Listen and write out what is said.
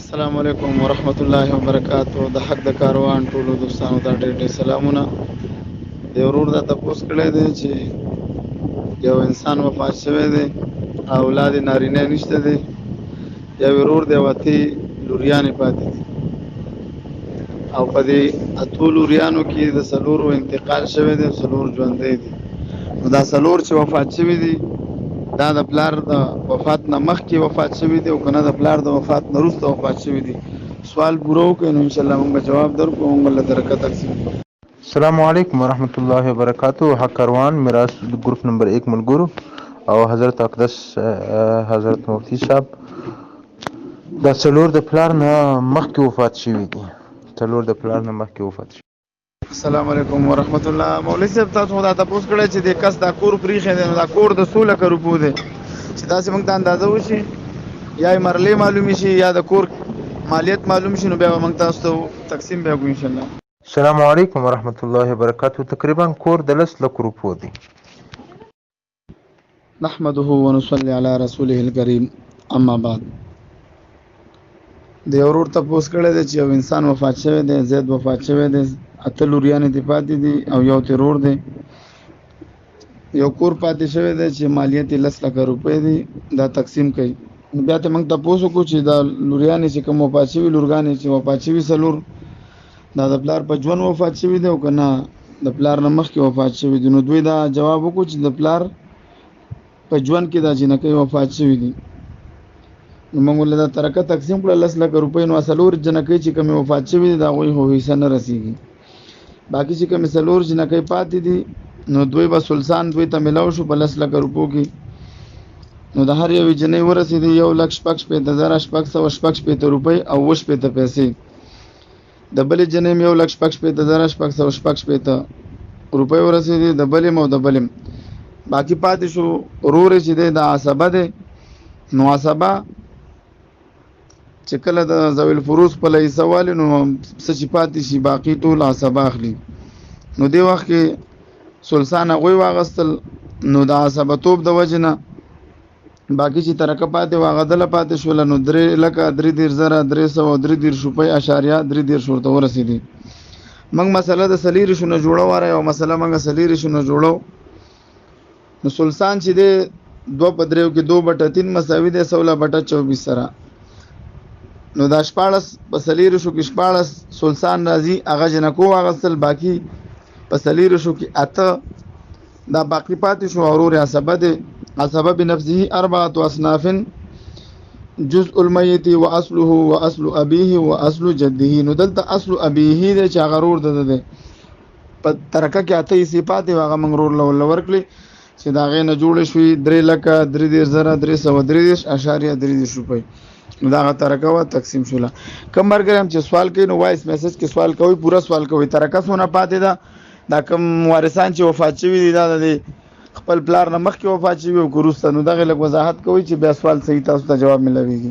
السلام علیکم ورحمت الله وبرکاتہ. د حق د کاروان ټولو دوستانو ته ډېر سلامونه. د ورور د تپوس کړی دی چې یو انسان وفات شوی دی، اولاد نارینه نشته دی، یو ورور دی وتی لوریانې پاتې دي، او په دې اتو لوریانو کې د څلورو انتقال شوی دی، څلور ژوندی دي. نو دا څلور چې وفات شوي دي دا د پلار د وفات نه مخکې وفات شوي دي او کنه د پلار د وفات نه وروسته وفات شوي دي. سوال پوره وکړئ نو انشاءالله موږ به جواب درکړو، موږ له درکه تقسیم کړو. السلام علیکم ورحمۃ اللہ وبرکاتہ. حق کاروان میراث گروپ نمبر 1 ملګرو او حضرت اقدس حضرت مفتی صاحب دا څلور د پلار نه مخکې وفات شوي دي، څلور د پلار نه مخکې وفات شوي. السلام علیکم ورحمت الله. مولوی صاحب تاسو خو دا تپوس کړی چې د کس دا کور پریښی دی، نو دا کور د 16 لکه روپو دی، چې داسې موږ ته اندازه وشي یا یې مرلې معلومې شي یا د کور مالیت معلوم شي، نو بیا به موږ تاسو ته تقسیم بیا کوو انشاءالله. السلام علیکم ورحمۃ اللہ وبرکاتہ. تقریبا کور د 10 لک روپو دی. نحمده ونصلي علی رسوله الکریم، اما بعد. د ورور تپوس کړی دی چې یو انسان وفات شوی دی، زید وفات شوی دی، اته لوریانې دې پاتې دي او یو ترور دی، یو کور پاتې شوی دی چې مالیت یې 10 لکه روپۍ دی، دا تقسیم کوي. بیا ته موږ تپوس وکړو چې دا لوریانې چې کوم وفات شوي، لورګانې چې وفات شوي څلور، دا د پلار په ژوند وفات شوي دی او که نه د پلار نه مخکې وفات شوي دي. نو دوی دا جواب وکړو چې د پلار په ژوند کې دا جنکۍ وفات شوي دي. نو موږ له دا ترکه تقسیم کړه 10 لکه روپۍ. نو څلور جنکۍ چې کومې وفات شوي دي د هغوی خو حصه نه رسېږي، باقي چې کومې څلور جنکۍ پاتې دي نو دوی به سلسان دوی ته میلاو شو په 10 لکه روپو کې. نو د هر یوې جنۍ ورسېدي 1,65,650 روپۍ او 80 پیسې. د بلې جنۍ م 1,65,650 روپۍ ورسېدي، د بلې م او د بلې م. باقي پاتې شو ورور چې دی د عصبه دی. نو عصبه چې کله د ذوی الفروض په حصه والي نو څه چې پاتې شي باقي ټول عصبه اخلي. نو دې وخت کې سلسان هغوی واغستل، نو د عصبتوب د وجې نه باقي چې ترکه پاتې هغه دله پاتې شوله، نو 3,33,333 روپۍ اشاریه 33 ورته ورسېدي. موږ مسله د سلیریشو نه جوړو واره یو مسله موږ سلیریشو نه جوړو. نو سلسان چې دی 2 په 3 کې 2/3 مساوي دی 16/24 سره. نو دا 14 په سلیریشو کې 14 سلسان راځي، هغه جنکو واغستل، باقي په سلیریشو کې 8 دا باقي پاتې شو. ورور عصبه دی، عصبه بنفسه 4 اصناف: جزء الميت واصله واصل ابيه واصل جده. نو دلته اصل ابيه دی چې هغه ورور ده په ترکه کې 8 صفات هغه منغرور لول ورکړي چې دا غي نه جوړ شوي 3,33,333 روپۍ. نو دا ترکه وا تقسیم شوله. کم مرګرم چې سوال کوي نو وایس میسج کې سوال کوي، پورا سوال کوي. ترکه سونه پاتې ده دا کم وارثان چې وفات شوي دي دا د خپل پلار نه مخکې وفات شوي او وروسته، نو دغه لږ وضاحت کوي چې بیا سوال صحیح تاسو ته جواب ملويږي.